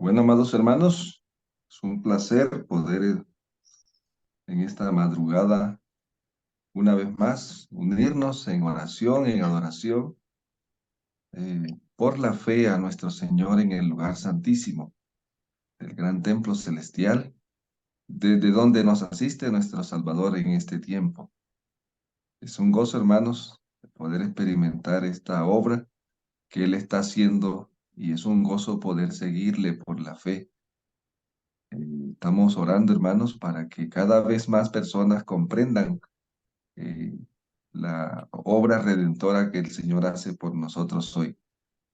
Bueno, amados hermanos, es un placer poder en esta madrugada una vez más unirnos en oración, en adoración, por la fe a nuestro Señor en el lugar santísimo del gran templo celestial, desde donde nos asiste nuestro Salvador en este tiempo. Es un gozo, hermanos, de poder experimentar esta obra que Él está haciendo y es un gozo poder seguirle por la fe. Estamos orando, hermanos, para que cada vez más personas comprendan eh, la obra redentora que el Señor hace por nosotros hoy,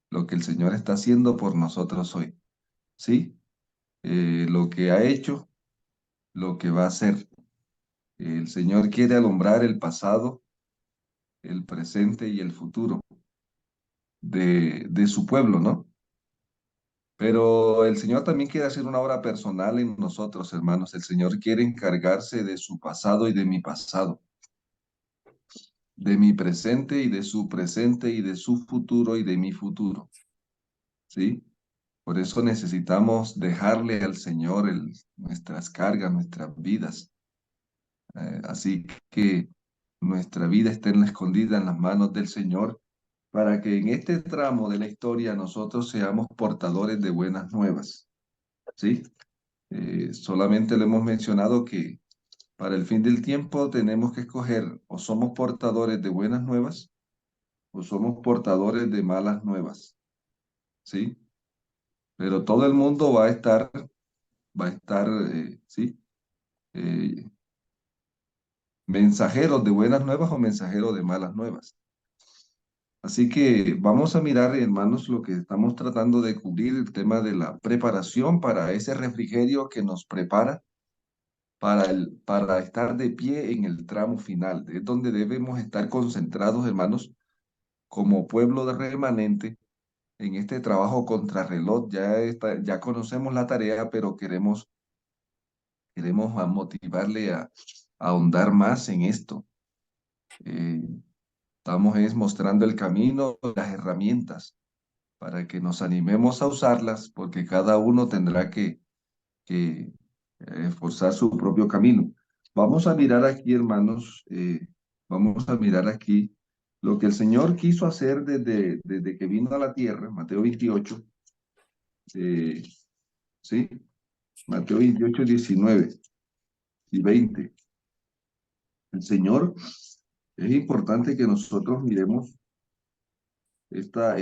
lo que el Señor está haciendo por nosotros hoy, ¿sí? Lo que ha hecho, lo que va a hacer. El Señor quiere alumbrar el pasado, el presente y el futuro de su pueblo, ¿no? Pero el Señor también quiere hacer una obra personal en nosotros, hermanos. El Señor quiere encargarse de su pasado y de mi pasado, de mi presente y de su presente y de su futuro y de mi futuro, ¿sí? Por eso necesitamos dejarle al Señor nuestras cargas, nuestras vidas. Así que nuestra vida esté escondida en las manos del Señor para que en este tramo de la historia nosotros seamos portadores de buenas nuevas, ¿sí? Solamente le hemos mencionado que para el fin del tiempo tenemos que escoger o somos portadores de buenas nuevas o somos portadores de malas nuevas, ¿sí? Pero todo el mundo va a estar, ¿sí? Eh, Mensajeros de buenas nuevas o mensajeros de malas nuevas. Así que vamos a mirar, hermanos, lo que estamos tratando de cubrir, el tema de la preparación para ese refrigerio que nos prepara para estar de pie en el tramo final. Es donde debemos estar concentrados, hermanos, como pueblo de remanente en este trabajo contrarreloj. Ya conocemos la tarea, pero queremos motivarle a ahondar más en esto. Eh, Estamos es mostrando el camino, las herramientas, para que nos animemos a usarlas, porque cada uno tendrá que esforzar su propio camino. Vamos a mirar aquí, hermanos, vamos a mirar aquí lo que el Señor quiso hacer desde que vino a la tierra, Mateo 28, eh, ¿sí? Mateo 28, 19 y 20. El Señor, es importante que nosotros miremos esta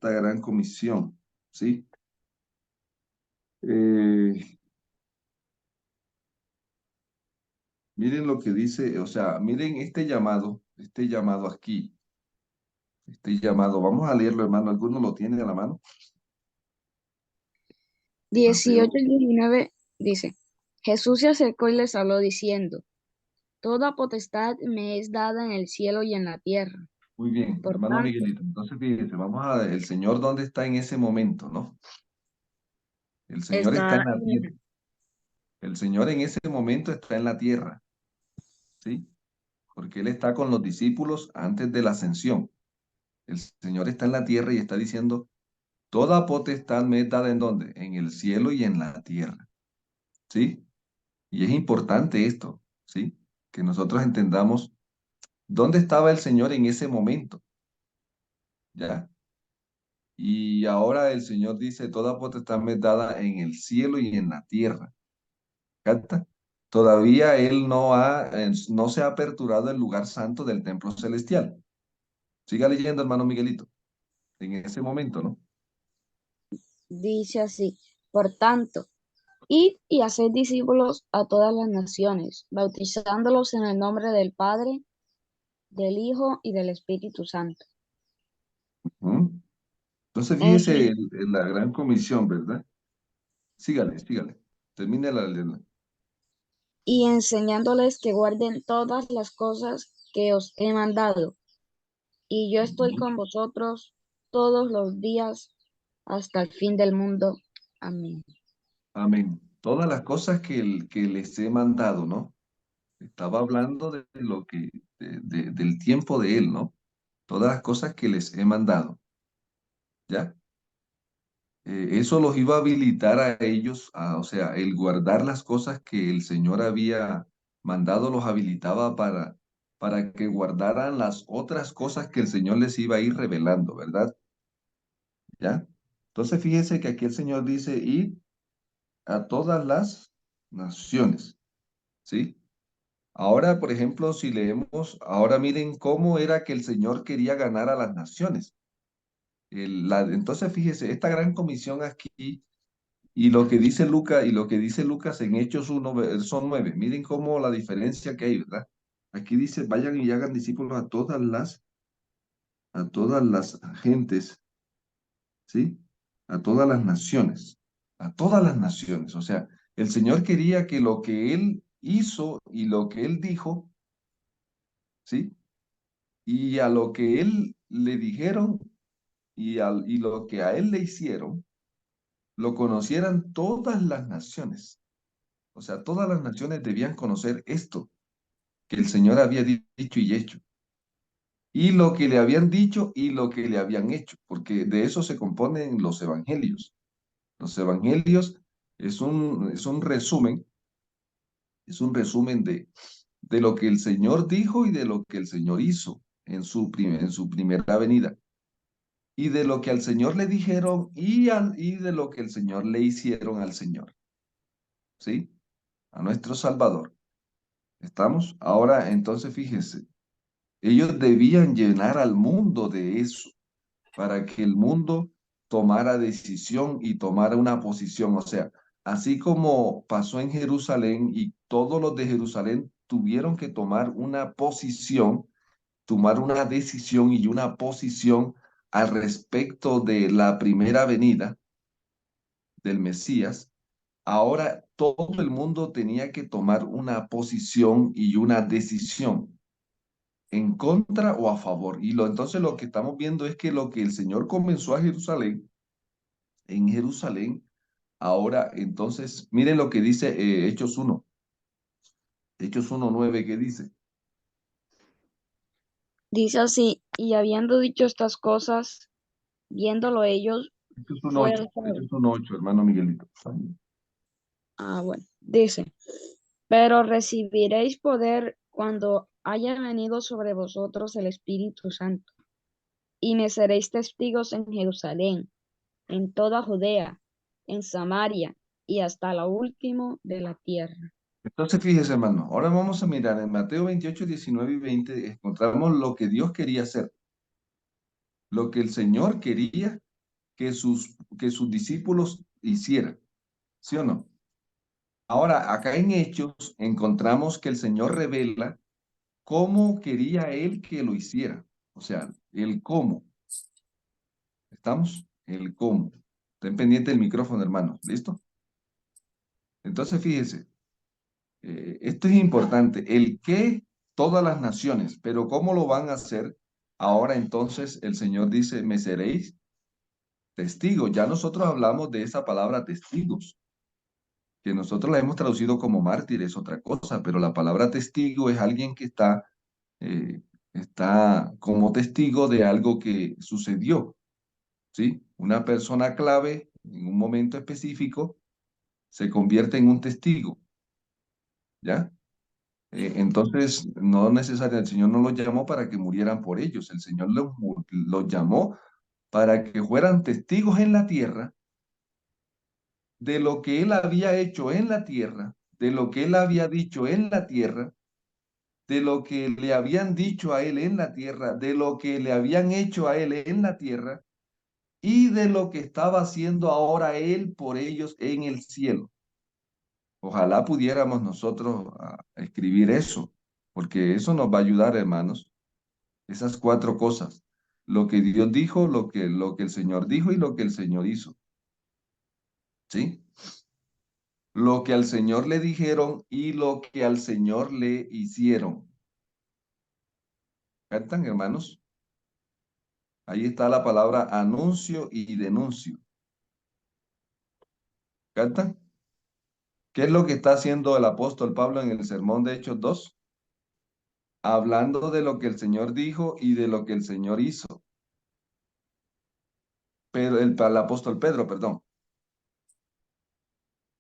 gran comisión, ¿sí? Eh, Miren lo que dice, o sea, miren este llamado aquí, este llamado, vamos a leerlo, hermano, ¿alguno lo tiene a la mano? Mateo, 18 y 19 dice, Jesús se acercó y les habló diciendo, Toda potestad me es dada en el cielo y en la tierra. muy bien, Por hermano tanto, Miguelito, entonces fíjense, el Señor, ¿dónde está en ese momento, no? El Señor está en está la tierra, el Señor en ese momento está en la tierra, ¿sí? Porque Él está con los discípulos antes de la ascensión. El Señor está en la tierra y está diciendo, toda potestad me es dada ¿en dónde? En el cielo y en la tierra, ¿sí? Y es importante esto, ¿sí? Que nosotros entendamos dónde estaba el Señor en ese momento, ¿ya? Y ahora el Señor dice, toda potestad me es dada en el cielo y en la tierra. ¿Capta? Todavía Él no se ha aperturado el lugar santo del templo celestial. Siga leyendo, hermano Miguelito, en ese momento, ¿no? dice así, por tanto, id y haced discípulos a todas las naciones, bautizándolos en el nombre del Padre, del Hijo y del Espíritu Santo. ¿Mm? Entonces fíjese Ense- en la gran comisión, ¿verdad? Sígale, sígale. Termine la leerla. y enseñándoles que guarden todas las cosas que os he mandado. Y yo estoy Ujú. con vosotros todos los días hasta el fin del mundo. Amén. Amén. Todas las cosas que les he mandado, ¿no? Estaba hablando de lo del tiempo de Él, ¿no? Todas las cosas que les he mandado, ¿ya? eso los iba a habilitar a ellos, o sea, el guardar las cosas que el Señor había mandado los habilitaba para que guardaran las otras cosas que el Señor les iba a ir revelando, ¿verdad? ¿Ya? Entonces fíjese que aquí el Señor dice, ir a todas las naciones, ¿sí? Ahora, por ejemplo, si leemos, ahora miren cómo era que el Señor quería ganar a las naciones. Entonces, fíjese, esta gran comisión aquí y lo que dice Lucas y lo que dice Lucas en Hechos 1, verso 9, miren cómo la diferencia que hay, ¿verdad? Aquí dice, vayan y hagan discípulos a todas las gentes, ¿sí? A todas las naciones. O sea, el Señor quería que lo que Él hizo y lo que Él dijo, ¿sí? Y a lo que Él le dijeron y lo que a Él le hicieron, lo conocieran todas las naciones. O sea, todas las naciones debían conocer esto que el Señor había dicho y hecho. Y lo que le habían dicho y lo que le habían hecho, porque de eso se componen los evangelios. Los evangelios es un resumen de lo que el Señor dijo y de lo que el Señor hizo en su primera venida. Y de lo que al Señor le dijeron y de lo que el Señor le hicieron al Señor. ¿Sí? A nuestro Salvador. ¿Estamos? Ahora, entonces, fíjese, ellos debían llenar al mundo de eso para que el mundo tomara decisión y tomara una posición. O sea, así como pasó en Jerusalén y todos los de Jerusalén tuvieron que tomar una posición, tomar una decisión y una posición al respecto de la primera venida del Mesías. Ahora todo el mundo tenía que tomar una posición y una decisión en contra o a favor. Entonces lo que estamos viendo es que lo que el Señor comenzó en Jerusalén, ahora entonces, miren lo que dice Hechos 1:9, que dice, Dice así, y habiendo dicho estas cosas, viéndolo ellos, Hechos fue 1:8, alzado. Hechos 1:8, hermano Miguelito. Ah, bueno, dice, pero recibiréis poder cuando haya venido sobre vosotros el Espíritu Santo, y me seréis testigos en Jerusalén, en toda Judea, en Samaria y hasta lo último de la tierra. Entonces fíjese, hermano, ahora vamos a mirar en Mateo 28, 19 y 20, encontramos lo que Dios quería hacer, lo que el Señor quería que sus discípulos hicieran, ¿sí o no? Ahora, acá en Hechos encontramos que el Señor revela cómo quería Él que lo hiciera. O sea, el cómo. ¿Estamos? El cómo. Estén pendiente del micrófono, hermano. ¿Listo? Entonces, fíjese, esto es importante. El qué, todas las naciones, pero ¿cómo lo van a hacer? Ahora entonces el Señor dice, me seréis testigos. Ya nosotros hablamos de esa palabra testigos, que nosotros la hemos traducido como mártir, es otra cosa, pero la palabra testigo es alguien que está como testigo de algo que sucedió, ¿sí? Una persona clave en un momento específico se convierte en un testigo, ¿ya? Entonces, no necesariamente, el Señor no los llamó para que murieran por ellos, el Señor los llamó para que fueran testigos en la tierra de lo que Él había hecho en la tierra, de lo que Él había dicho en la tierra, de lo que le habían dicho a Él en la tierra, de lo que le habían hecho a Él en la tierra y de lo que estaba haciendo ahora Él por ellos en el cielo. Ojalá pudiéramos nosotros escribir eso, porque eso nos va a ayudar, hermanos. Esas cuatro cosas. Lo que Dios dijo, lo que el Señor dijo y lo que el Señor hizo. ¿Sí? Lo que al Señor le dijeron y lo que al Señor le hicieron. ¿Cantan, hermanos? Ahí está la palabra anuncio y denuncio. ¿Cantan? ¿Qué es lo que está haciendo el apóstol Pablo en el sermón de Hechos 2? Hablando de lo que el Señor dijo y de lo que el Señor hizo. pero el apóstol Pedro, perdón.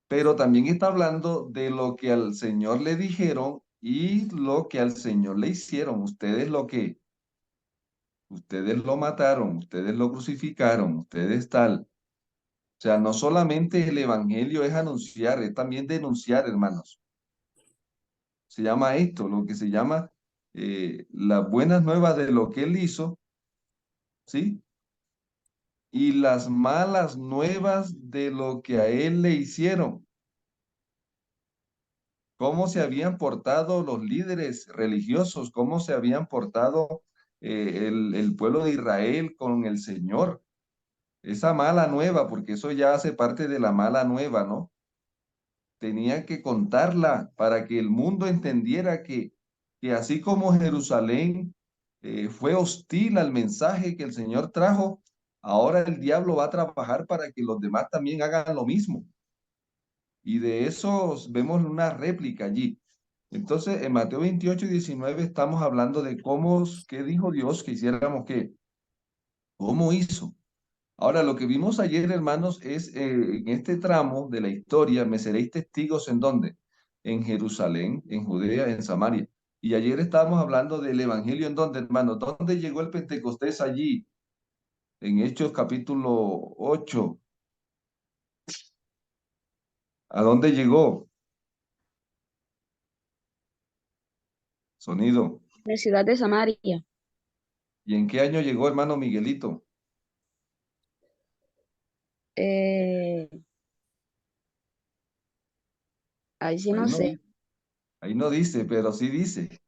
Pero también está hablando de lo que al Señor le dijeron y lo que al Señor le hicieron. Ustedes lo mataron, ustedes lo crucificaron, ustedes tal. O sea, no solamente el evangelio es anunciar, es también denunciar, hermanos. Se llama esto, lo que se llama las buenas nuevas de lo que él hizo, ¿sí? Y las malas nuevas de lo que a él le hicieron. Cómo se habían portado los líderes religiosos, cómo se habían portado el pueblo de Israel con el Señor. Esa mala nueva, porque eso ya hace parte de la mala nueva, ¿no? Tenía que contarla para que el mundo entendiera que así como Jerusalén fue hostil al mensaje que el Señor trajo, ahora el diablo va a trabajar para que los demás también hagan lo mismo. Y de eso vemos una réplica allí. Entonces, en Mateo 28 y 19 estamos hablando de qué dijo Dios que hiciéramos qué, cómo hizo. Ahora, lo que vimos ayer, hermanos, es en este tramo de la historia, me seréis testigos en dónde? En Jerusalén, en Judea, en Samaria. Y ayer estábamos hablando del evangelio en dónde, hermanos, ¿dónde llegó el Pentecostés allí? En Hechos capítulo 8. ¿A dónde llegó? Sonido. La ciudad de Samaria. ¿Y en qué año llegó, hermano Miguelito? Eh, ahí sí Ahí no no sé. dice, ahí no dice, pero sí dice.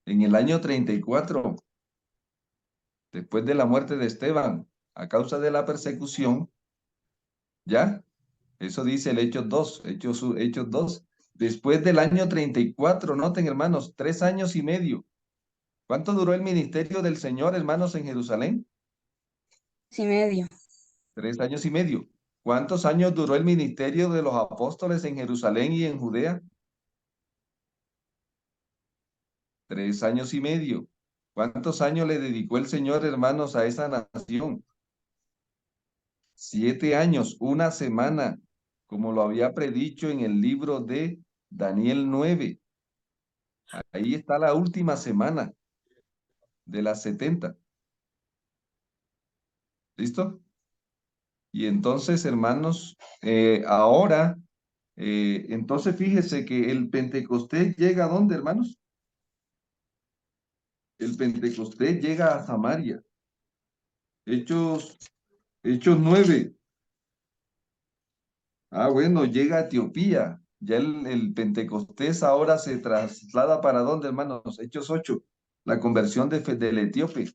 En el año 34, después de la muerte de Esteban, a causa de la persecución, ¿ya? Eso dice el Hechos 2. Después del año 34, noten, hermanos, 3 años y medio. ¿Cuánto duró el ministerio del Señor, hermanos, en Jerusalén? Sí, medio. 3 años y medio. ¿Cuántos años duró el ministerio de los apóstoles en Jerusalén y en Judea? 3 años y medio. ¿Cuántos años le dedicó el Señor, hermanos, a esa nación? 7 años, una semana, como lo había predicho en el libro de Daniel 9. Ahí está la última semana de las 70. ¿Listo? Y entonces, hermanos, ahora, entonces fíjese que el Pentecostés llega ¿a dónde, hermanos? El Pentecostés llega a Samaria. Hechos, Hechos 9. Ah, bueno, llega a Etiopía. Ya el Pentecostés ahora se traslada ¿para dónde, hermanos? Hechos 8. La conversión del etíope.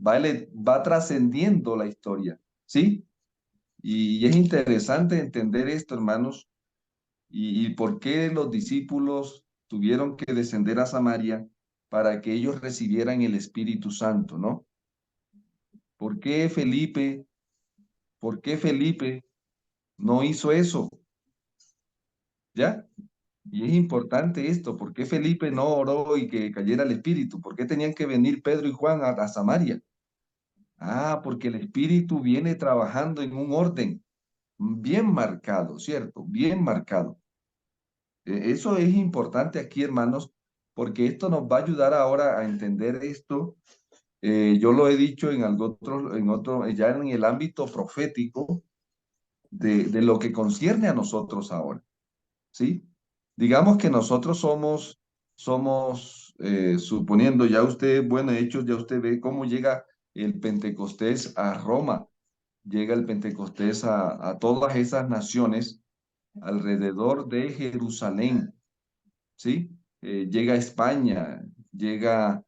Va trascendiendo la historia. ¿Sí? Y es interesante entender esto, hermanos, y por qué los discípulos tuvieron que descender a Samaria para que ellos recibieran el Espíritu Santo, ¿no? ¿Por qué Felipe, por qué Felipe no hizo eso? ¿Ya? Y es importante esto, ¿por qué Felipe no oró y que cayera el Espíritu? ¿Por qué tenían que venir Pedro y Juan a Samaria? Ah, porque el Espíritu viene trabajando en un orden bien marcado, ¿cierto? Bien marcado. Eso es importante aquí, hermanos, porque esto nos va a ayudar ahora a entender esto. Yo lo he dicho ya en el ámbito profético de lo que concierne a nosotros ahora, ¿sí? Digamos que nosotros suponiendo ya usted, bueno, hechos, ya usted ve cómo llega el Pentecostés a Roma, llega el Pentecostés a todas esas naciones alrededor de Jerusalén. ¿Sí? Llega a España, llega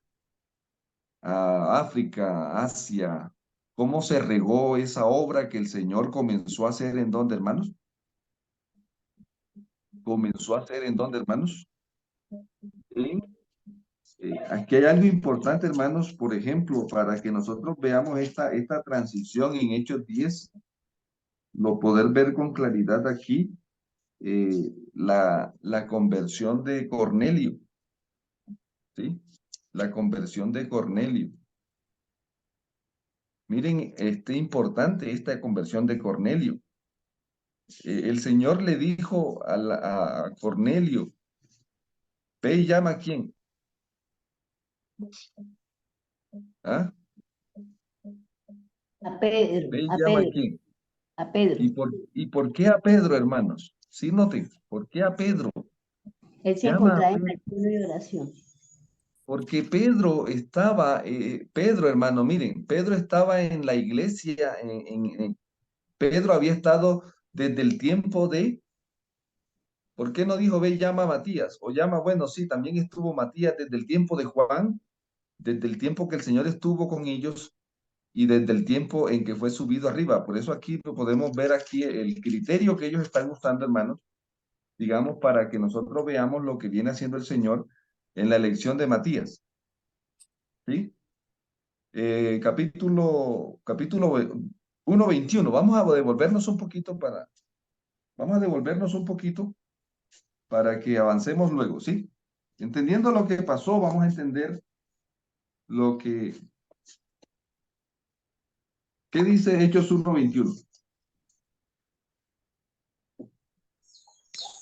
a África, Asia. ¿Cómo se regó esa obra que el Señor comenzó a hacer en dónde, hermanos? Comenzó a hacer en dónde, hermanos? En- Aquí hay algo importante, hermanos, por ejemplo, para que nosotros veamos esta transición en Hechos 10, lo poder ver con claridad aquí, la conversión de Cornelio, ¿sí? La conversión de Cornelio. Miren, importante esta conversión de Cornelio. El Señor le dijo a Cornelio, ve y llama a quién. ¿Ah? A Pedro, Ve y a llama a Pedro, quién. a Pedro. ¿Y por qué a Pedro, hermanos? Sí, noten, ¿por qué a Pedro? Él se Llama a encontraba en Pedro. ayuno y oración. Porque Pedro estaba, Pedro, hermano, miren, Pedro estaba en la iglesia, Pedro había estado desde el tiempo de, ¿por qué no dijo ve y llama a Matías? O llama, bueno, sí, también estuvo Matías desde el tiempo de Juan, desde el tiempo que el Señor estuvo con ellos y desde el tiempo en que fue subido arriba. Por eso aquí podemos ver aquí el criterio que ellos están usando, hermanos, digamos, para que nosotros veamos lo que viene haciendo el Señor en la elección de Matías. ¿Sí? Capítulo 1:21. Vamos a devolvernos un poquito para que avancemos luego, ¿sí? Entendiendo lo que pasó, vamos a entender lo que, ¿qué dice Hechos 1:21?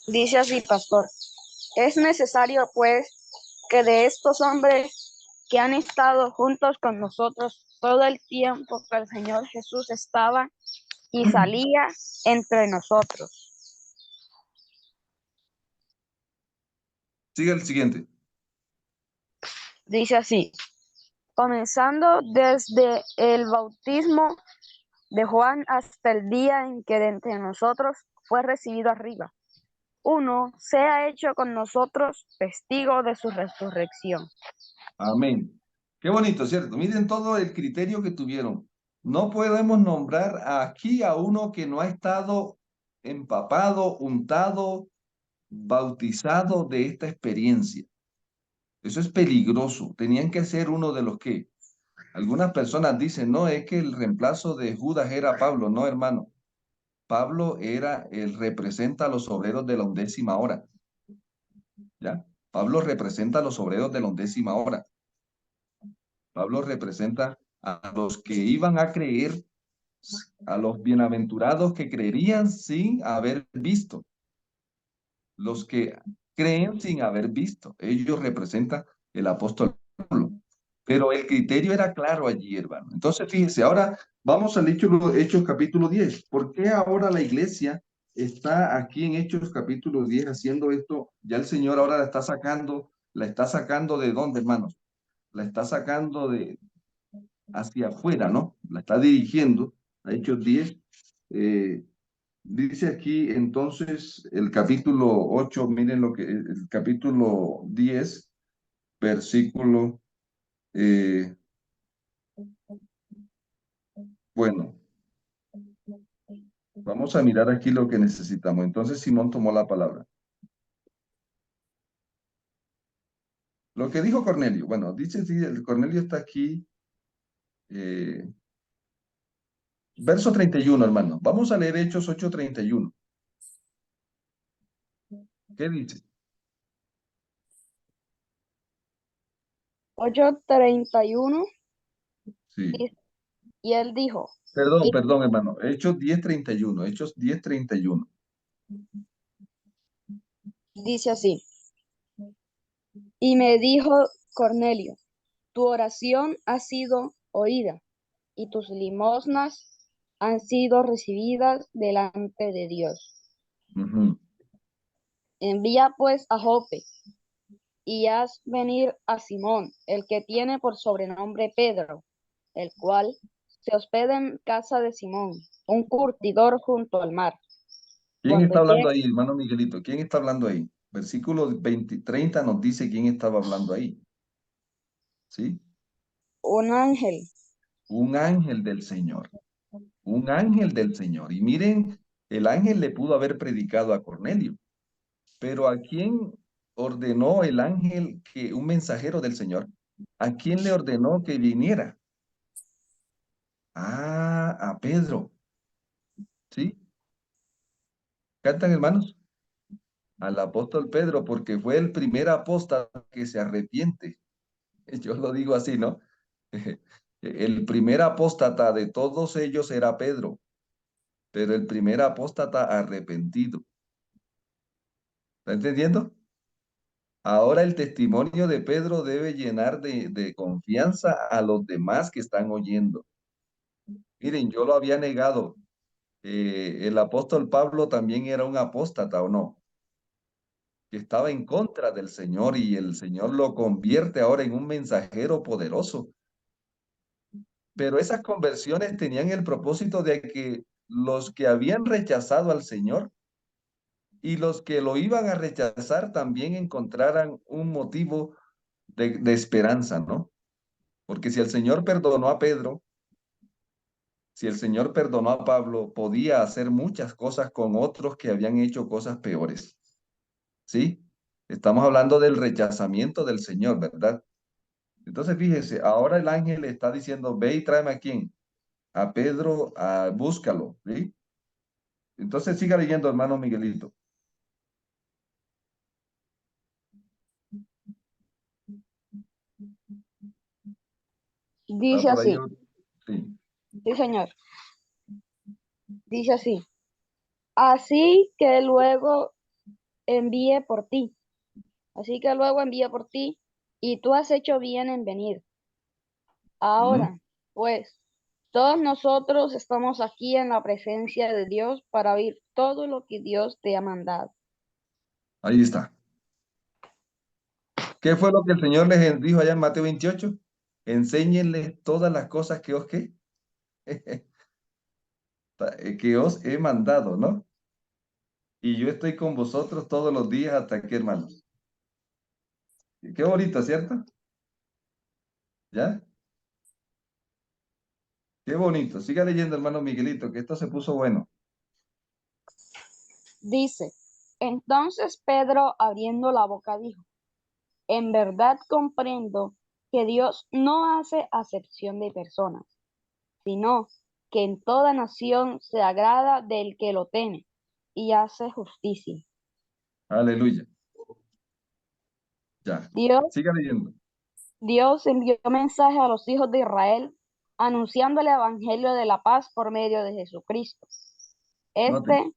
Dice así, pastor. Es necesario, pues, que de estos hombres que han estado juntos con nosotros todo el tiempo que el Señor Jesús estaba y salía entre nosotros. Sigue el siguiente. Dice así, comenzando desde el bautismo de Juan hasta el día en que de entre nosotros fue recibido arriba. Uno sea hecho con nosotros testigo de su resurrección. Amén. Qué bonito, ¿cierto? Miren todo el criterio que tuvieron. No podemos nombrar aquí a uno que no ha estado empapado, untado, bautizado de esta experiencia. Eso es peligroso. Tenían que ser uno de los que algunas personas dicen, no, es que el reemplazo de Judas era Pablo. No, hermano. Pablo representa a los obreros de la 11ª hora. ¿Ya? Pablo representa a los obreros de la 11ª hora. Pablo representa a los que iban a creer, a los bienaventurados que creerían sin haber visto, los que creen sin haber visto. Ellos representan el apóstol Pablo. Pero el criterio era claro allí, hermano. Entonces, fíjense, ahora vamos al Hechos capítulo 10. ¿Por qué ahora la iglesia está aquí en Hechos capítulo 10 haciendo esto? Ya el Señor ahora la está sacando ¿de dónde, hermanos? La está sacando de hacia afuera, ¿no? La está dirigiendo a Hechos 10. Eh, Dice aquí entonces el capítulo 8, miren lo que el capítulo 10, versículo, eh, bueno, vamos a mirar aquí lo que necesitamos. Entonces Simón tomó la palabra. Lo que dijo Cornelio, bueno, dice, sí, el Cornelio está aquí, eh, verso 31, hermano. Vamos a leer Hechos 8:31. ¿Qué dice? 8:31 Sí. y él dijo, Perdón, y perdón, hermano. Hechos 10:31. Hechos 10:31. dice así, y me dijo Cornelio, tu oración ha sido oída y tus limosnas han sido recibidas delante de Dios. Ujú. Envía pues a Jope y haz venir a Simón, el que tiene por sobrenombre Pedro, el cual se hospeda en casa de Simón, un curtidor junto al mar. ¿Quién Cuando está hablando llegue ahí, hermano Miguelito? ¿Quién está hablando ahí? Versículo 30 nos dice quién estaba hablando ahí. ¿Sí? un ángel, Un ángel del Señor. Un ángel del Señor. Y miren, el ángel le pudo haber predicado a Cornelio, pero ¿a quién ordenó el ángel que un mensajero del Señor? ¿A quién le ordenó que viniera? Ah, a Pedro. ¿Sí? ¿Cantan, hermanos? Al apóstol Pedro, porque fue el primer apóstol que se arrepiente. Yo lo digo así, ¿no? El primer apóstata de todos ellos era Pedro, pero el primer apóstata arrepentido. ¿Está entendiendo? Ahora el testimonio de Pedro debe llenar de confianza a los demás que están oyendo. Miren, yo lo había negado. El apóstol Pablo también era un apóstata, ¿o no? Que estaba en contra del Señor y el Señor lo convierte ahora en un mensajero poderoso. Pero esas conversiones tenían el propósito de que los que habían rechazado al Señor y los que lo iban a rechazar también encontraran un motivo de esperanza, ¿no? Porque si el Señor perdonó a Pedro, si el Señor perdonó a Pablo, podía hacer muchas cosas con otros que habían hecho cosas peores. ¿Sí? Estamos hablando del rechazamiento del Señor, ¿verdad? Entonces, fíjese, ahora el ángel le está diciendo, ve y tráeme a quién, a Pedro, búscalo, ¿sí? Entonces, siga leyendo, hermano Miguelito. Va Dice por ahí, así, sí. sí, señor, dice así. Así que luego envíe por ti, así que luego envíe por ti, y tú has hecho bien en venir. Mm, Ahora, pues, todos nosotros estamos aquí en la presencia de Dios para oír todo lo que Dios te ha mandado. ahí está. ¿Qué fue lo que el Señor les dijo allá en Mateo 28? Enséñenles todas las cosas que os, ¿qué? Que os he mandado, ¿no? Y yo estoy con vosotros todos los días hasta aquí, hermanos. Qué bonito, ¿cierto? ¿Ya? Qué bonito. Siga leyendo, hermano Miguelito, que esto se puso bueno. Dice, entonces Pedro abriendo la boca dijo, en verdad comprendo que Dios no hace acepción de personas, sino que en toda nación se agrada del que lo teme y hace justicia. Aleluya. Ya. Dios, Siga leyendo. Dios envió mensaje a los hijos de Israel anunciando el evangelio de la paz por medio de Jesucristo. Noten. Este,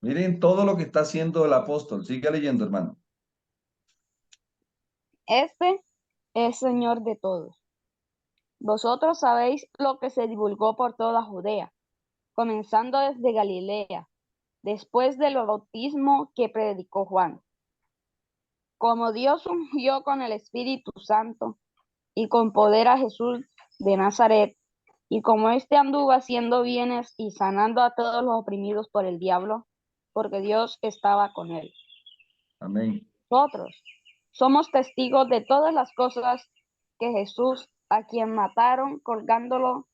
Miren todo lo que está haciendo el apóstol. Siga leyendo, hermano. este es Señor de todos. Vosotros sabéis lo que se divulgó por toda Judea, comenzando desde Galilea, después del bautismo que predicó Juan. Como Dios ungió con el Espíritu Santo y con poder a Jesús de Nazaret, y como éste anduvo haciendo bienes y sanando a todos los oprimidos por el diablo, porque Dios estaba con él. Amén. Nosotros somos testigos de todas las cosas que Jesús, a quien mataron colgándolo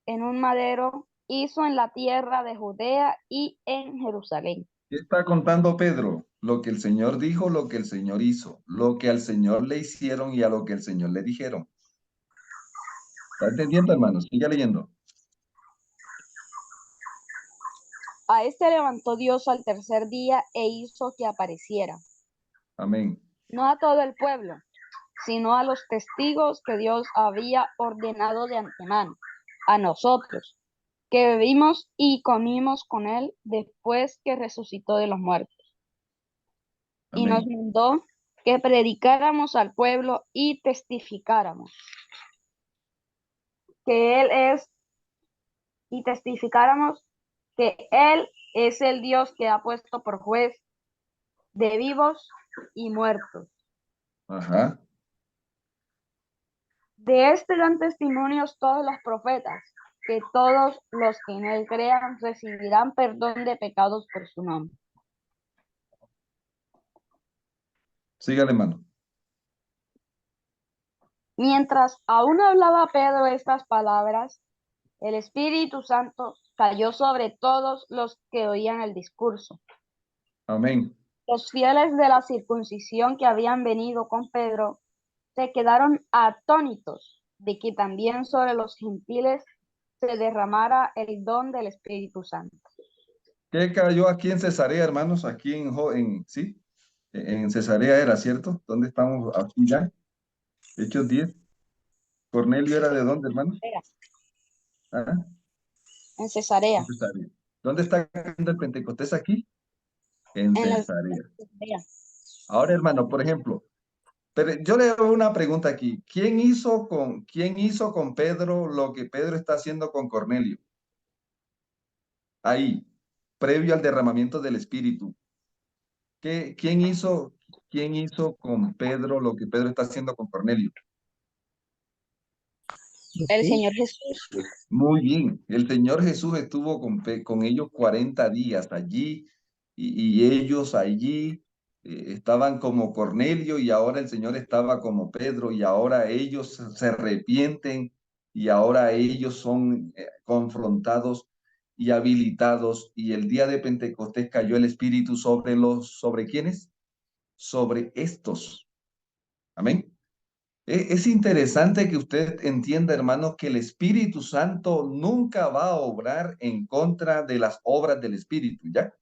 en un madero, hizo en la tierra de Judea y en Jerusalén. ¿Qué está contando Pedro? Lo que el Señor dijo, lo que el Señor hizo, lo que al Señor le hicieron y a lo que el Señor le dijeron. ¿Está entendiendo, hermano? Siga leyendo. A este levantó Dios al tercer día e hizo que apareciera, Amén. no a todo el pueblo, sino a los testigos que Dios había ordenado de antemano, a nosotros, que bebimos y comimos con él después que resucitó de los muertos. Y nos Amén. mandó que predicáramos al pueblo y testificáramos que Él es, y testificáramos que Él es el Dios que ha puesto por juez de vivos y muertos. Ajá. De este dan testimonios todos los profetas, que todos los que en Él crean recibirán perdón de pecados por su nombre. Sígale, hermano. Mientras aún hablaba Pedro estas palabras, el Espíritu Santo cayó sobre todos los que oían el discurso. Amén. Los fieles de la circuncisión que habían venido con Pedro se quedaron atónitos de que también sobre los gentiles se derramara el don del Espíritu Santo. ¿Qué cayó aquí en Cesarea, hermanos? Aquí sí, en Cesarea era, ¿cierto? ¿Dónde estamos aquí ya? Hechos 10. ¿Cornelio era de dónde, hermano? ¿Ah? En Cesarea. En Cesarea. ¿Dónde está cayendo el Pentecostés aquí? En En la Cesarea. Cesarea. Ahora, hermano, por ejemplo, pero yo le hago una pregunta aquí. ¿Quién hizo con Pedro lo que Pedro está haciendo con Cornelio? Ahí, previo al derramamiento del Espíritu. ¿Quién hizo con Pedro lo que Pedro está haciendo con Cornelio? El Jesús. Señor Jesús. Muy bien. El Señor Jesús estuvo con ellos 40 días allí y ellos allí estaban como Cornelio y ahora el Señor estaba como Pedro y ahora ellos se arrepienten y ahora ellos son confrontados y habilitados y el día de Pentecostés cayó el Espíritu ¿sobre quiénes? Sobre estos. Amén. Es interesante que usted entienda, hermano, que el Espíritu Santo nunca va a obrar en contra de las obras del Espíritu, ¿ya?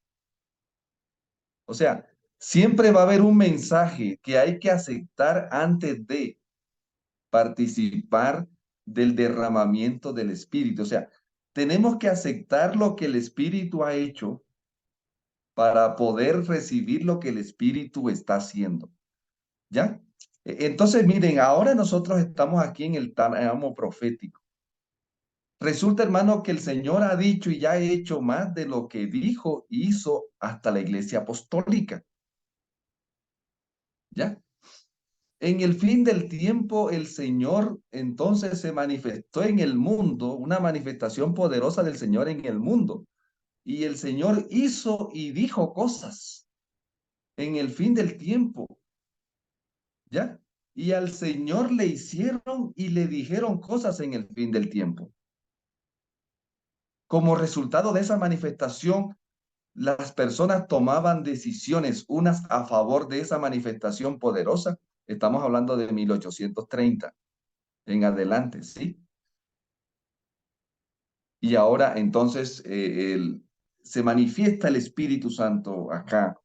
O sea, siempre va a haber un mensaje que hay que aceptar antes de participar del derramamiento del Espíritu. O sea, tenemos que aceptar lo que el Espíritu ha hecho para poder recibir lo que el Espíritu está haciendo, ¿ya? Entonces, miren, ahora nosotros estamos aquí en el tramo profético. Resulta, hermano, que el Señor ha dicho y ya ha hecho más de lo que dijo, hizo hasta la iglesia apostólica. ¿Ya? En el fin del tiempo, el Señor entonces se manifestó en el mundo, una manifestación poderosa del Señor en el mundo. Y el Señor hizo y dijo cosas en el fin del tiempo. ¿Ya? Y al Señor le hicieron y le dijeron cosas en el fin del tiempo. Como resultado de esa manifestación, las personas tomaban decisiones, unas a favor de esa manifestación poderosa. Estamos hablando de 1830 en adelante, ¿sí? Y ahora entonces se manifiesta el Espíritu Santo acá.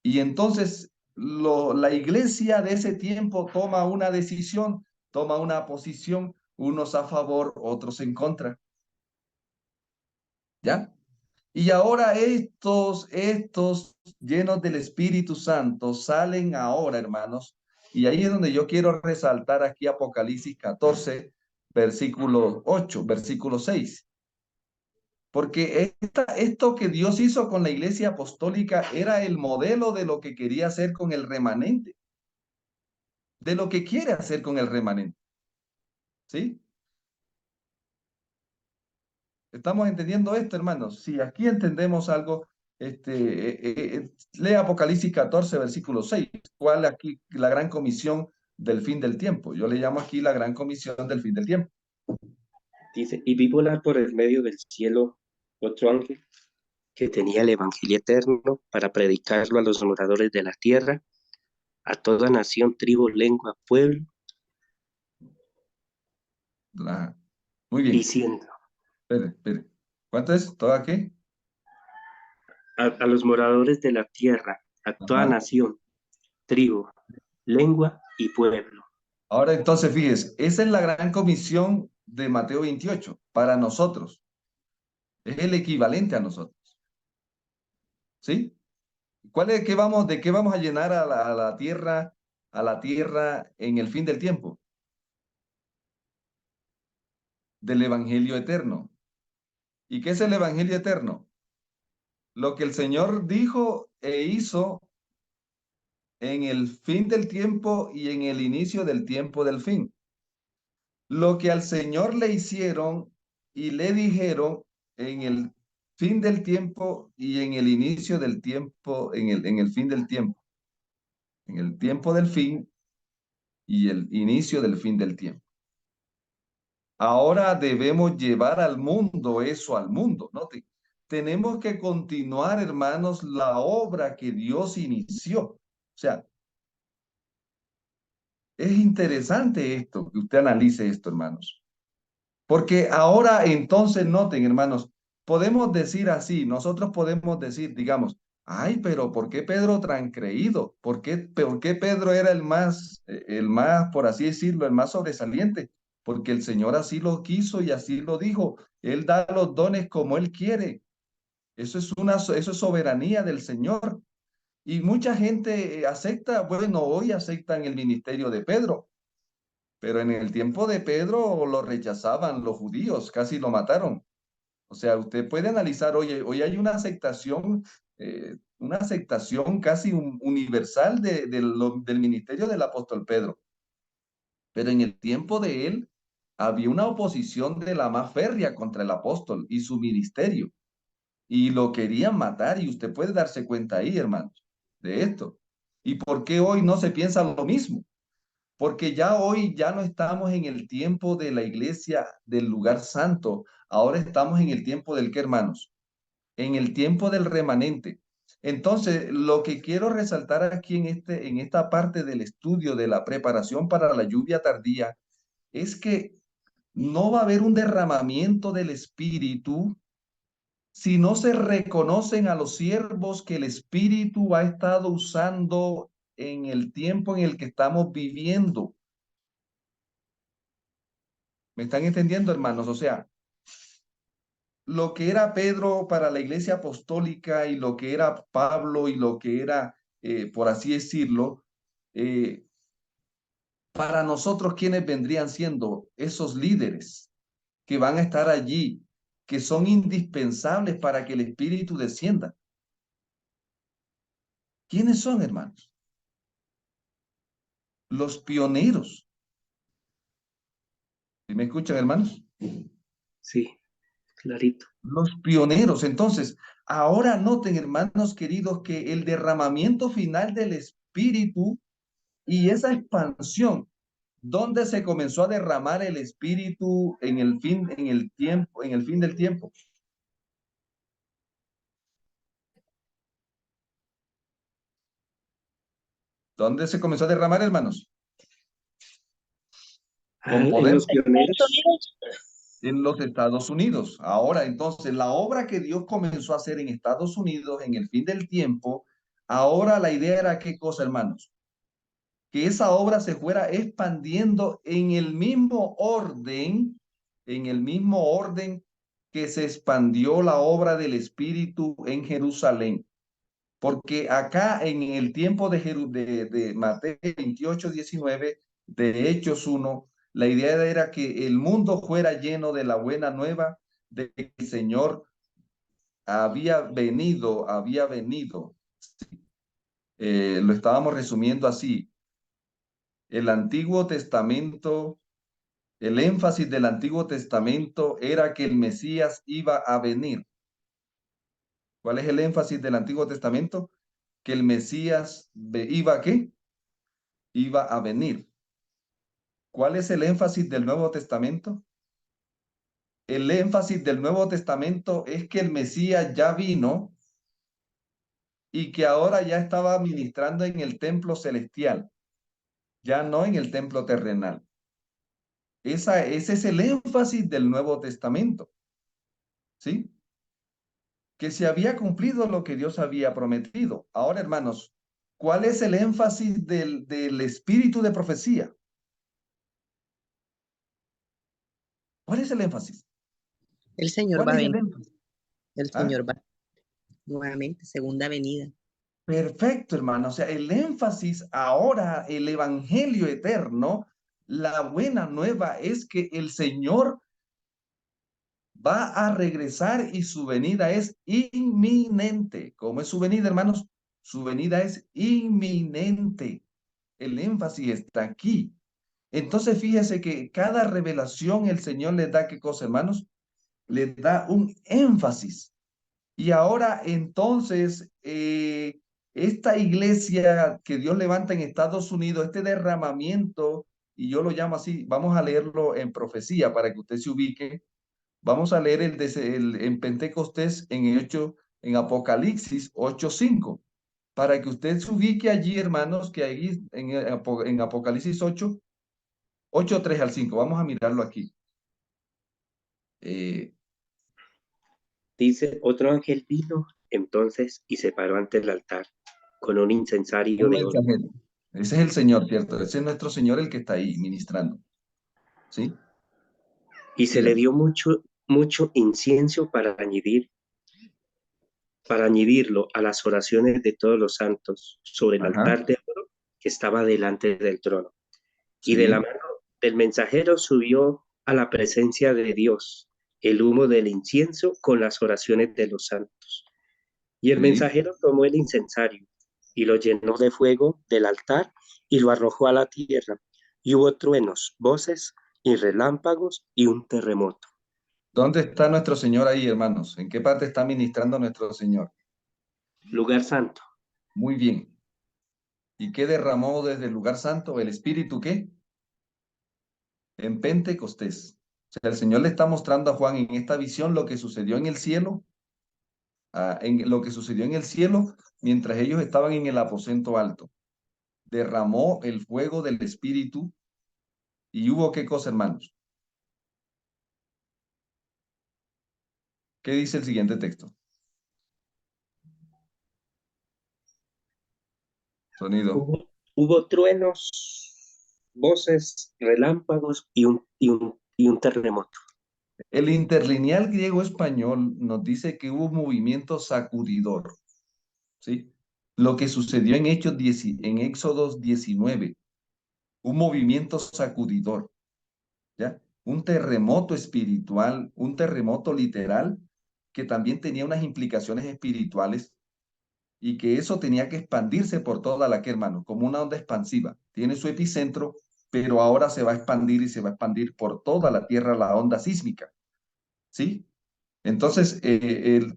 Y entonces la iglesia de ese tiempo toma una decisión, toma una posición, unos a favor, otros en contra. ¿Ya? Y ahora estos llenos del Espíritu Santo salen ahora, hermanos, y ahí es donde yo quiero resaltar aquí Apocalipsis 14, versículo 8, versículo 6. Porque esto que Dios hizo con la iglesia apostólica era el modelo de lo que quería hacer con el remanente, de lo que quiere hacer con el remanente. ¿Sí? ¿Estamos entendiendo esto, hermanos? Si aquí entendemos algo, lee Apocalipsis 14, versículo 6. ¿Cuál aquí la gran comisión del fin del tiempo? Yo le llamo aquí la gran comisión del fin del tiempo. Dice, y vi volar por el medio del cielo otro ángel que tenía el evangelio eterno para predicarlo a los moradores de la tierra, a toda nación, tribu, lengua, pueblo, Muy bien. diciendo, Espere. ¿Cuánto es? ¿Toda qué? a los moradores de la tierra, a toda Ajá. nación, tribu, lengua y pueblo. Ahora entonces, fíjese, esa es la gran comisión de Mateo 28 para nosotros. Es el equivalente a nosotros. ¿Sí? ¿De qué vamos a llenar a la tierra en el fin del tiempo? Del evangelio eterno. ¿Y qué es el evangelio eterno? Lo que el Señor dijo e hizo en el fin del tiempo y en el inicio del tiempo del fin. Lo que al Señor le hicieron y le dijeron en el fin del tiempo y en el inicio del tiempo, en el fin del tiempo, en el tiempo del fin y el inicio del fin del tiempo. Ahora debemos llevar al mundo eso al mundo, ¿no? Tenemos que continuar, hermanos, la obra que Dios inició. O sea, es interesante esto, que usted analice esto, hermanos. Porque ahora entonces noten, hermanos, podemos decir así, nosotros podemos decir, digamos, ay, pero ¿por qué Pedro tan creído? ¿Por qué Pedro era el más, por así decirlo, el más sobresaliente? porque el Señor así lo quiso y así lo dijo. Él da los dones como Él quiere. Eso es soberanía del Señor. Y mucha gente acepta, bueno, hoy aceptan el ministerio de Pedro, pero en el tiempo de Pedro lo rechazaban los judíos, casi lo mataron. O sea, usted puede analizar, oye, hoy hay una aceptación casi universal del ministerio del apóstol Pedro. Pero en el tiempo de él había una oposición de la más férrea contra el apóstol y su ministerio. Y lo querían matar, y usted puede darse cuenta ahí, hermanos, de esto. ¿Y por qué hoy no se piensa lo mismo? Porque ya hoy ya no estamos en el tiempo de la iglesia del lugar santo, ahora estamos en el tiempo del qué, hermanos, en el tiempo del remanente. Entonces, lo que quiero resaltar aquí en esta parte del estudio de la preparación para la lluvia tardía es que no va a haber un derramamiento del Espíritu si no se reconocen a los siervos que el Espíritu ha estado usando en el tiempo en el que estamos viviendo. ¿Me están entendiendo, hermanos? O sea, lo que era Pedro para la iglesia apostólica y lo que era Pablo y lo que era, por así decirlo, eh, para nosotros, ¿quiénes vendrían siendo esos líderes que van a estar allí, que son indispensables para que el Espíritu descienda? ¿Quiénes son, hermanos? Los pioneros. ¿Sí me escuchan, hermanos? Sí, clarito. Los pioneros. Entonces, ahora noten, hermanos queridos, que el derramamiento final del Espíritu y esa expansión, ¿dónde se comenzó a derramar el Espíritu en el fin, en el tiempo, en el fin del tiempo? ¿Dónde se comenzó a derramar, hermanos? Con En poder los pioneros. en los Estados Unidos. Ahora, entonces, la obra que Dios comenzó a hacer en Estados Unidos en el fin del tiempo, ahora la idea era qué cosa, hermanos, que esa obra se fuera expandiendo en el mismo orden que se expandió la obra del Espíritu en Jerusalén. Porque acá en el tiempo de Mateo 28, 19, de Hechos 1, la idea era que el mundo fuera lleno de la buena nueva de que el Señor había venido. Lo estábamos resumiendo así. El Antiguo Testamento, el énfasis del Antiguo Testamento era que el Mesías iba a venir. ¿Cuál es el énfasis del Antiguo Testamento? Que el Mesías iba a ¿qué? Iba a venir. ¿Cuál es el énfasis del Nuevo Testamento? El énfasis del Nuevo Testamento es que el Mesías ya vino y que ahora ya estaba ministrando en el templo celestial, ya no en el templo terrenal. Ese es el énfasis del Nuevo Testamento, ¿sí? Que se había cumplido lo que Dios había prometido. Ahora, hermanos, ¿cuál es el énfasis del espíritu de profecía? ¿Cuál es el énfasis? El Señor ¿Cuál va a es el venir, énfasis? el ¿Ah? Señor va nuevamente, segunda venida. Perfecto, hermano. O sea, el énfasis ahora, el evangelio eterno, la buena nueva es que el Señor va a regresar y su venida es inminente. ¿Cómo es su venida, hermanos? Su venida es inminente. El énfasis está aquí. Entonces, fíjese que cada revelación el Señor le da, ¿qué cosa, hermanos? Le da un énfasis. Y ahora, entonces, esta iglesia que Dios levanta en Estados Unidos, este derramamiento, y yo lo llamo así, vamos a leerlo en profecía para que usted se ubique. Vamos a leer en Pentecostés en Apocalipsis 8:5, para que usted se ubique allí, hermanos, que ahí en Apocalipsis 8:3 al 5. Vamos a mirarlo aquí. Eh, Dice, otro ángel vino entonces y se paró ante el altar con un incensario un de oro. mensajero. Ese es el Señor, ¿cierto? Ese es nuestro Señor el que está ahí ministrando. ¿Sí? Y se le dio mucho incienso para añadirlo a las oraciones de todos los santos sobre el Ajá, altar de oro que estaba delante del trono. Y de la sí, mano del mensajero subió a la presencia de Dios el humo del incienso con las oraciones de los santos. Y el sí. mensajero tomó el incensario y lo llenó de fuego del altar y lo arrojó a la tierra. Y hubo truenos, voces y relámpagos y un terremoto. ¿Dónde está nuestro Señor ahí, hermanos? ¿En qué parte está ministrando nuestro Señor? Lugar santo. Muy bien. ¿Y qué derramó desde el lugar santo? ¿El Espíritu qué? En Pentecostés. O sea, el Señor le está mostrando a Juan en esta visión lo que sucedió en el cielo, en lo que sucedió en el cielo mientras ellos estaban en el aposento alto. Derramó el fuego del Espíritu y hubo qué cosa, hermanos. ¿Qué dice el siguiente texto? Sonido. Hubo truenos, voces, relámpagos y un terremoto. El interlineal griego-español nos dice que hubo un movimiento sacudidor, ¿sí? Lo que sucedió en en Éxodos 19, un movimiento sacudidor, ¿ya? Un terremoto espiritual, un terremoto literal, que también tenía unas implicaciones espirituales y que eso tenía que expandirse por toda la que, hermano, como una onda expansiva. Tiene su epicentro, pero ahora se va a expandir y se va a expandir por toda la tierra la onda sísmica, ¿sí? Entonces,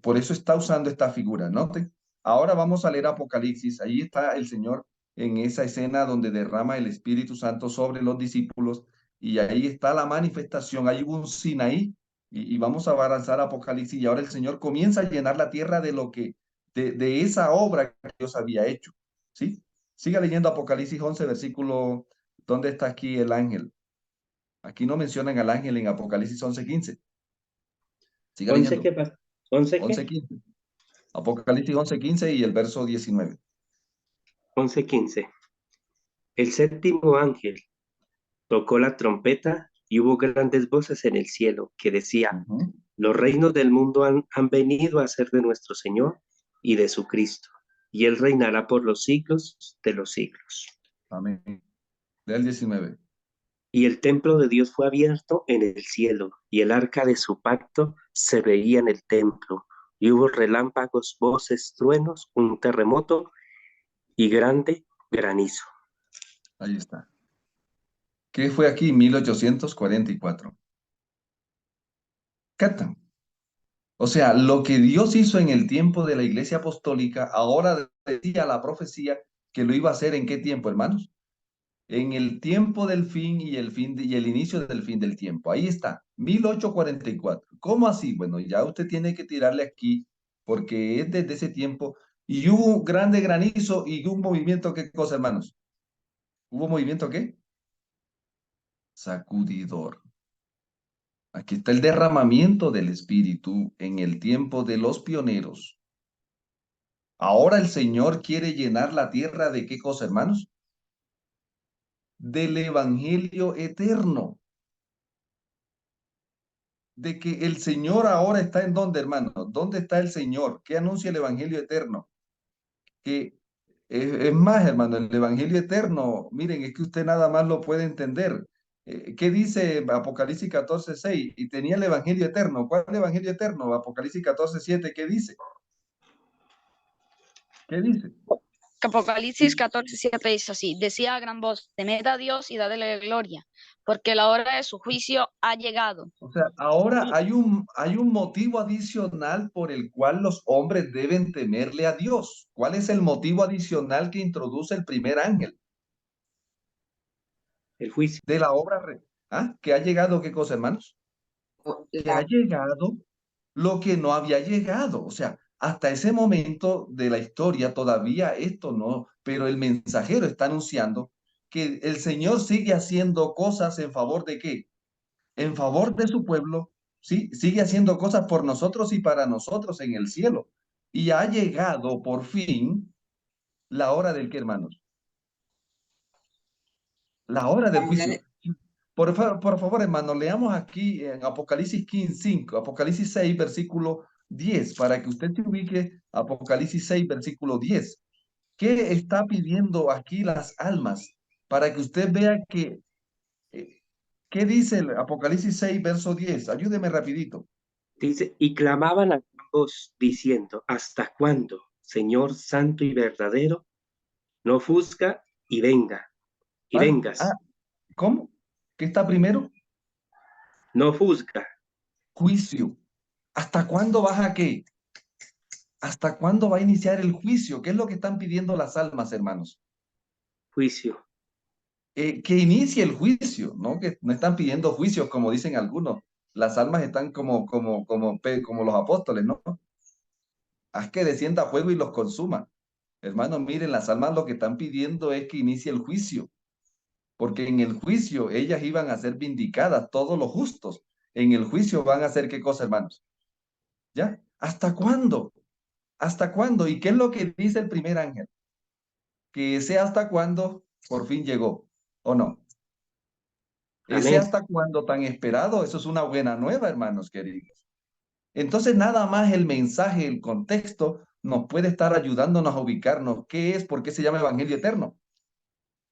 por eso está usando esta figura, ¿note? Ahora vamos a leer Apocalipsis. Ahí está el Señor en esa escena donde derrama el Espíritu Santo sobre los discípulos y ahí está la manifestación. Ahí hubo un Sinaí y vamos a avanzar a Apocalipsis y ahora el Señor comienza a llenar la tierra de lo que, de esa obra que Dios había hecho, ¿sí? Siga leyendo Apocalipsis 11, versículo, ¿dónde está aquí el ángel? Aquí no mencionan al ángel en Apocalipsis 11:15. Siga 11 leyendo. qué pasa. 11 qué. 11:15. Apocalipsis 11:15 y el verso 19. 11:15. El séptimo ángel tocó la trompeta y hubo grandes voces en el cielo que decía, Ujú. los reinos del mundo han venido a ser de nuestro Señor y de su Cristo, y Él reinará por los siglos de los siglos. Amén. Lea el 19. Y el templo de Dios fue abierto en el cielo, y el arca de su pacto se veía en el templo, y hubo relámpagos, voces, truenos, un terremoto y grande granizo. Ahí está. ¿Qué fue aquí? 1844. Captan. O sea, lo que Dios hizo en el tiempo de la Iglesia Apostólica, ahora decía la profecía que lo iba a hacer en qué tiempo, hermanos. En el tiempo del fin y y el inicio del fin del tiempo. Ahí está, 1844. ¿Cómo así? Bueno, ya usted tiene que tirarle aquí porque es desde ese tiempo y hubo un grande granizo y un movimiento, ¿qué cosa, hermanos? ¿Hubo movimiento qué? Sacudidor. Aquí está el derramamiento del Espíritu en el tiempo de los pioneros. Ahora el Señor quiere llenar la tierra de qué cosa, hermanos? Del Evangelio eterno. De que el Señor ahora está en dónde, hermano. ¿Dónde está el Señor? ¿Qué anuncia el Evangelio eterno? Que es más, hermano, el Evangelio eterno, miren, es que usted nada más lo puede entender. ¿Qué dice Apocalipsis 14:6? Y tenía el Evangelio eterno. ¿Cuál es el Evangelio eterno? Apocalipsis 14:7, ¿qué dice? ¿Qué dice? Apocalipsis 14:7 dice así, decía a gran voz, temed a Dios y dadle gloria, porque la hora de su juicio ha llegado. O sea, ahora hay un motivo adicional por el cual los hombres deben temerle a Dios. ¿Cuál es el motivo adicional que introduce el primer ángel El juicio. de la obra? ¿Ah? ¿Que ha llegado qué cosa, hermanos? Que ha llegado lo que no había llegado. O sea, hasta ese momento de la historia todavía esto no, pero el mensajero está anunciando que el Señor sigue haciendo cosas en favor de qué? En favor de su pueblo, ¿sí? Sigue haciendo cosas por nosotros y para nosotros en el cielo. Y ha llegado por fin la hora del qué, hermanos. La hora del juicio. Por favor, hermano, leamos aquí en Apocalipsis 15:5, Apocalipsis 6, versículo 10, para que usted se ubique, Apocalipsis 6, versículo 10. ¿Qué está pidiendo aquí las almas? Para que usted vea que, ¿qué dice el Apocalipsis 6, verso 10? Ayúdeme rapidito. Dice, y clamaban a gran voz diciendo, ¿hasta cuándo, Señor santo y verdadero, no ofusca y Ah, vengas, ¿Cómo? ¿Qué está primero? no ofusca, Juicio. ¿Hasta cuándo vas a qué? ¿Hasta cuándo va a iniciar el juicio? ¿Qué es lo que están pidiendo las almas, hermanos? juicio? Que inicie el juicio, ¿no? Que no están pidiendo juicios, como dicen algunos. Las almas están como los apóstoles, ¿no? Haz que descienda fuego y los consuma. Hermanos, miren, las almas lo que están pidiendo es que inicie el juicio, porque en el juicio ellas iban a ser vindicadas, todos los justos. En el juicio van a hacer qué cosa, hermanos. ¿Ya? ¿Hasta cuándo? ¿Hasta cuándo? ¿Y qué es lo que dice el primer ángel? Que ese hasta cuándo por fin llegó, ¿o no? Ese Amén. hasta cuándo tan esperado, eso es una buena nueva, hermanos queridos. Entonces, nada más el mensaje, el contexto, nos puede estar ayudándonos a ubicarnos. ¿Qué es? ¿Por qué se llama Evangelio Eterno?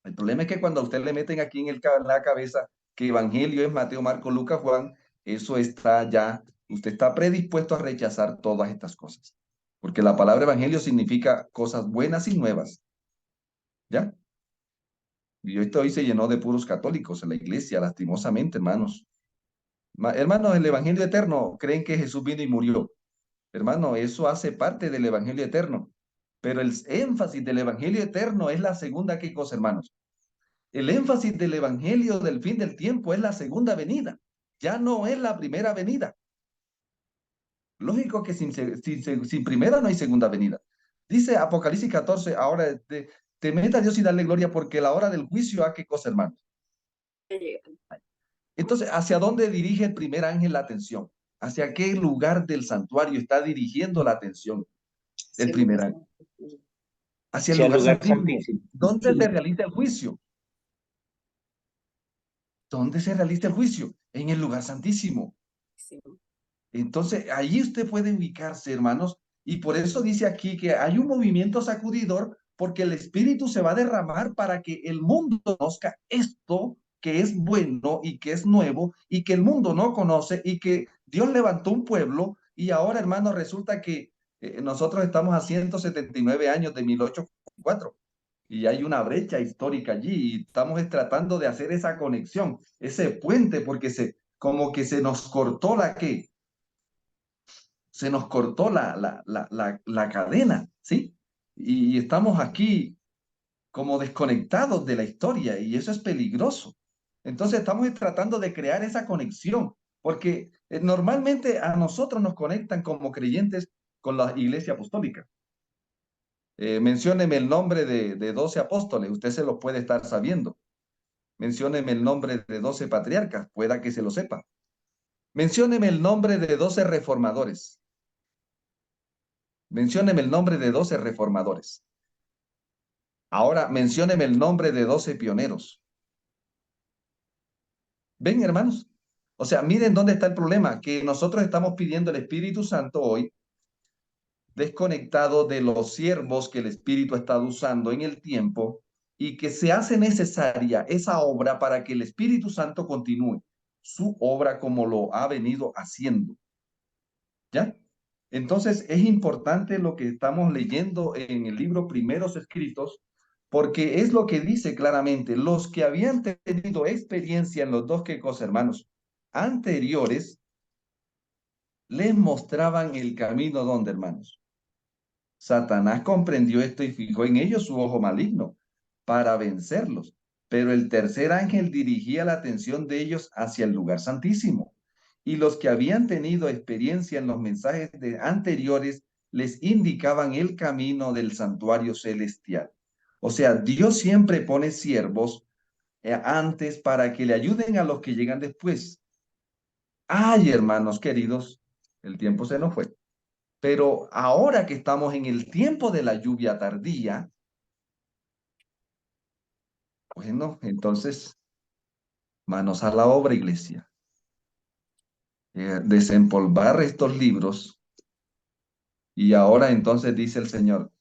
El problema es que cuando a usted le meten aquí en la cabeza que Evangelio es Mateo, Marco, Lucas, Juan, eso está ya, usted está predispuesto a rechazar todas estas cosas. Porque la palabra Evangelio significa cosas buenas y nuevas, ¿ya? Y esto hoy se llenó de puros católicos en la iglesia, lastimosamente, hermanos. Hermanos, el Evangelio Eterno, creen que Jesús vino y murió. Hermano, eso hace parte del Evangelio Eterno. Pero el énfasis del Evangelio Eterno es la segunda, ¿qué cosa, hermanos? El énfasis del Evangelio del fin del tiempo es la segunda venida. Ya no es la primera venida. Lógico que sin primera no hay segunda venida. Dice Apocalipsis 14, ahora temed a Dios y darle gloria porque la hora del juicio, ¿a qué cosa, hermano? Entonces, ¿hacia dónde dirige el primer ángel la atención? ¿Hacia qué lugar del santuario está dirigiendo la atención el Sí, primer ángel? Hacia el Sea el lugar lugar santísimo. santísimo. ¿Dónde se Sí. realiza el juicio? ¿Dónde se realiza el juicio? En el lugar santísimo. Entonces, allí usted puede ubicarse, hermanos, y por eso dice aquí que hay un movimiento sacudidor, porque el Espíritu se va a derramar para que el mundo conozca esto que es bueno y que es nuevo y que el mundo no conoce y que Dios levantó un pueblo y ahora, hermanos, resulta que nosotros estamos a 179 años de 1844 y hay una brecha histórica allí y estamos tratando de hacer esa conexión, ese puente, porque como que se nos cortó se nos cortó la cadena, ¿sí? Y estamos aquí como desconectados de la historia y eso es peligroso. Entonces estamos tratando de crear esa conexión, porque normalmente a nosotros nos conectan como creyentes con la iglesia apostólica. Mencióneme el nombre de 12 apóstoles, usted se lo puede estar sabiendo. Mencióneme el nombre de 12 patriarcas, pueda que se lo sepa. Mencióneme el nombre de 12 reformadores. Mencióneme el nombre de 12 reformadores. Ahora mencióneme el nombre de 12 pioneros. ¿Ven, hermanos? O sea, miren dónde está el problema, que nosotros estamos pidiendo el Espíritu Santo hoy, desconectado de los siervos que el Espíritu ha estado usando en el tiempo y que se hace necesaria esa obra para que el Espíritu Santo continúe su obra como lo ha venido haciendo. ¿Ya? Entonces es importante lo que estamos leyendo en el libro Primeros Escritos, porque es lo que dice claramente, los que habían tenido experiencia en los dos, ¿qué cosa, hermanos? Anteriores, les mostraban el camino donde, hermanos. Satanás comprendió esto y fijó en ellos su ojo maligno para vencerlos. Pero el tercer ángel dirigía la atención de ellos hacia el lugar santísimo. Y los que habían tenido experiencia en los mensajes anteriores les indicaban el camino del santuario celestial. O sea, Dios siempre pone siervos antes para que le ayuden a los que llegan después. Ay, hermanos queridos, el tiempo se nos fue. Pero ahora que estamos en el tiempo de la lluvia tardía, bueno, entonces Manos a la obra, iglesia. Desempolvar estos libros. Y ahora entonces dice el Señor,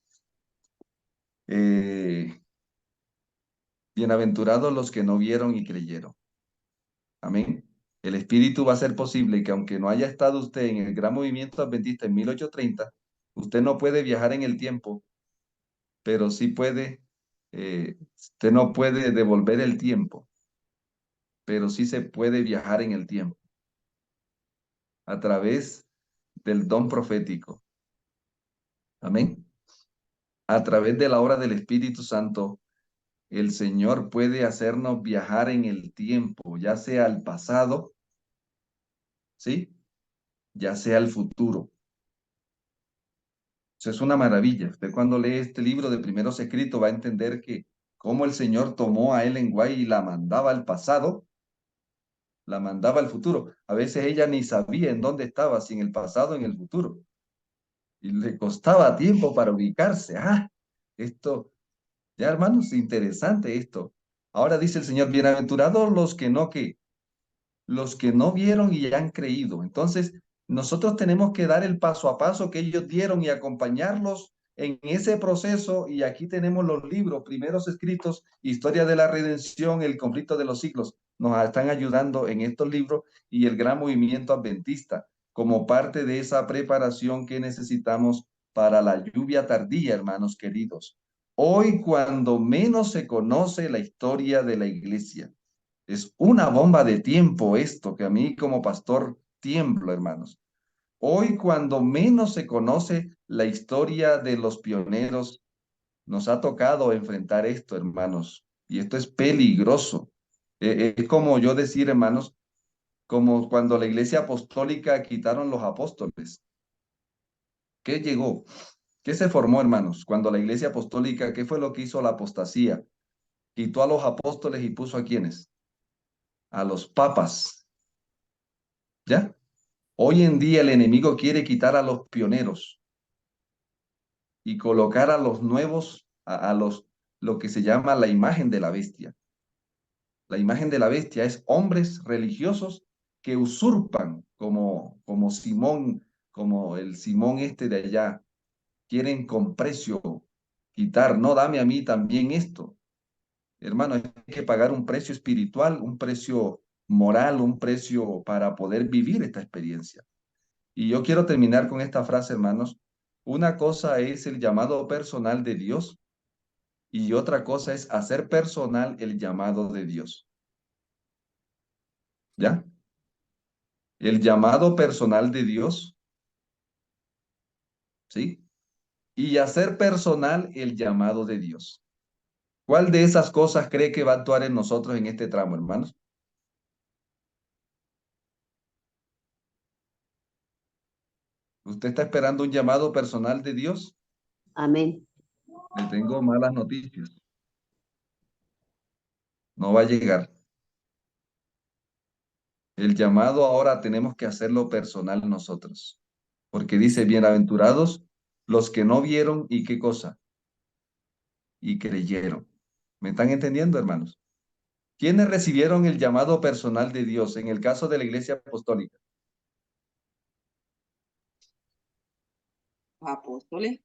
bienaventurados los que no vieron y creyeron. Amén. El Espíritu va a hacer posible que aunque no haya estado usted en el gran movimiento adventista en 1830, usted no puede viajar en el tiempo, pero sí puede, usted no puede devolver el tiempo, pero sí se puede viajar en el tiempo a través del don profético. Amén. A través de la obra del Espíritu Santo, el Señor puede hacernos viajar en el tiempo, ya sea al pasado, ¿sí? Ya sea al futuro. Eso es una maravilla. Usted cuando lee este libro de primeros escritos va a entender que cómo el Señor tomó a Ellen White y la mandaba al pasado, la mandaba al futuro. A veces ella ni sabía en dónde estaba, si en el pasado o en el futuro. Y le costaba tiempo para ubicarse. Esto, ya hermanos, interesante esto. Ahora dice el Señor, bienaventurados los que no vieron y han creído. Entonces, nosotros tenemos que dar el paso a paso que ellos dieron y acompañarlos en ese proceso. Y aquí tenemos los libros, primeros escritos, Historia de la Redención, El Conflicto de los Siglos. Nos están ayudando en estos libros y el gran movimiento adventista como parte de esa preparación que necesitamos para la lluvia tardía, hermanos queridos. Hoy, cuando menos se conoce la historia de la iglesia, es una bomba de tiempo esto, que a mí como pastor tiemblo, hermanos. Hoy, cuando menos se conoce la historia de los pioneros, nos ha tocado enfrentar esto, hermanos. Y esto es peligroso. Es como yo decir, hermanos, como cuando la iglesia apostólica quitaron los apóstoles. ¿Qué llegó? ¿Qué se formó, hermanos? Cuando la iglesia apostólica, ¿qué fue lo que hizo la apostasía? Quitó a los apóstoles y puso a quiénes? A los papas. ¿Ya? Hoy en día el enemigo quiere quitar a los pioneros y colocar a los nuevos, lo que se llama la imagen de la bestia. La imagen de la bestia es hombres religiosos que usurpan, como Simón, como el Simón este de allá, quieren con precio quitar, no, dame a mí también esto. Hermano, hay que pagar un precio espiritual, un precio moral, un precio para poder vivir esta experiencia. Y yo quiero terminar con esta frase, hermanos. Una cosa es el llamado personal de Dios y otra cosa es hacer personal el llamado de Dios. ¿Ya? El llamado personal de Dios, ¿sí? Y hacer personal el llamado de Dios. ¿Cuál de esas cosas cree que va a actuar en nosotros en este tramo, hermanos? ¿Usted está esperando un llamado personal de Dios? Amén. Le tengo malas noticias. No va a llegar. El llamado ahora tenemos que hacerlo personal nosotros. Porque dice, bienaventurados los que no vieron y qué cosa, y creyeron. ¿Me están entendiendo, hermanos? ¿Quiénes recibieron el llamado personal de Dios en el caso de la iglesia apostólica? Apóstoles.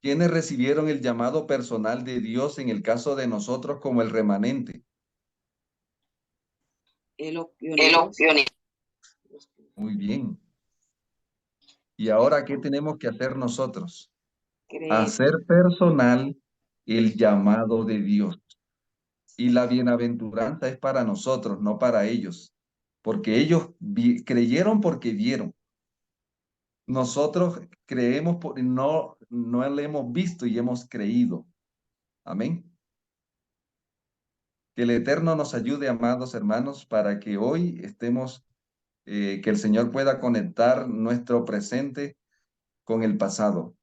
¿Quiénes recibieron el llamado personal de Dios en el caso de nosotros como el remanente? Los pioneros. Muy bien. ¿Y ahora qué tenemos que hacer nosotros? Creer. Hacer personal el llamado de Dios. Y la bienaventuranza es para nosotros, no para ellos, porque ellos creyeron porque vieron. Nosotros creemos, no le hemos visto y hemos creído. Amén. Que el Eterno nos ayude, amados hermanos, para que hoy estemos, que el Señor pueda conectar nuestro presente con el pasado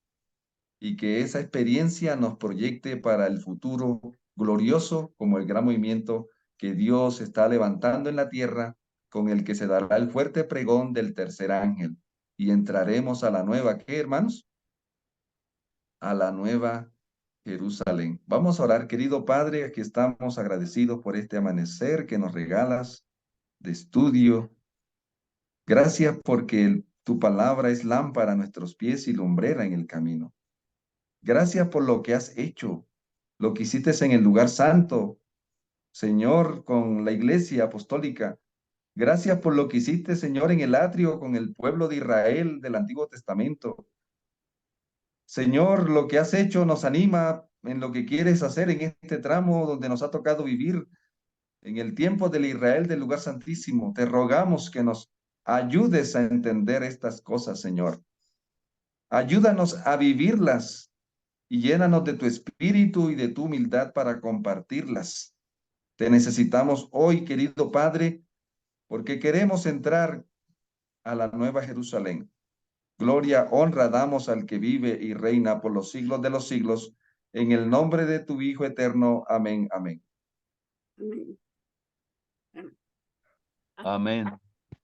y que esa experiencia nos proyecte para el futuro glorioso como el gran movimiento que Dios está levantando en la tierra, con el que se dará el fuerte pregón del tercer ángel. Y entraremos a la nueva, ¿qué, hermanos? A la nueva Jerusalén. Vamos a orar, querido Padre, aquí estamos agradecidos por este amanecer que nos regalas de estudio. Gracias porque tu palabra es lámpara a nuestros pies y lumbrera en el camino. Gracias por lo que has hecho, lo que hiciste en el lugar santo, Señor, con la iglesia apostólica. Gracias por lo que hiciste, Señor, en el atrio con el pueblo de Israel del Antiguo Testamento. Señor, lo que has hecho nos anima en lo que quieres hacer en este tramo donde nos ha tocado vivir en el tiempo del Israel del lugar santísimo. Te rogamos que nos ayudes a entender estas cosas, Señor. Ayúdanos a vivirlas y llénanos de tu espíritu y de tu humildad para compartirlas. Te necesitamos hoy, querido Padre, porque queremos entrar a la Nueva Jerusalén. Gloria, honra damos al que vive y reina por los siglos de los siglos, en el nombre de tu Hijo eterno. Amén, amén. Amén. Amén. Amén.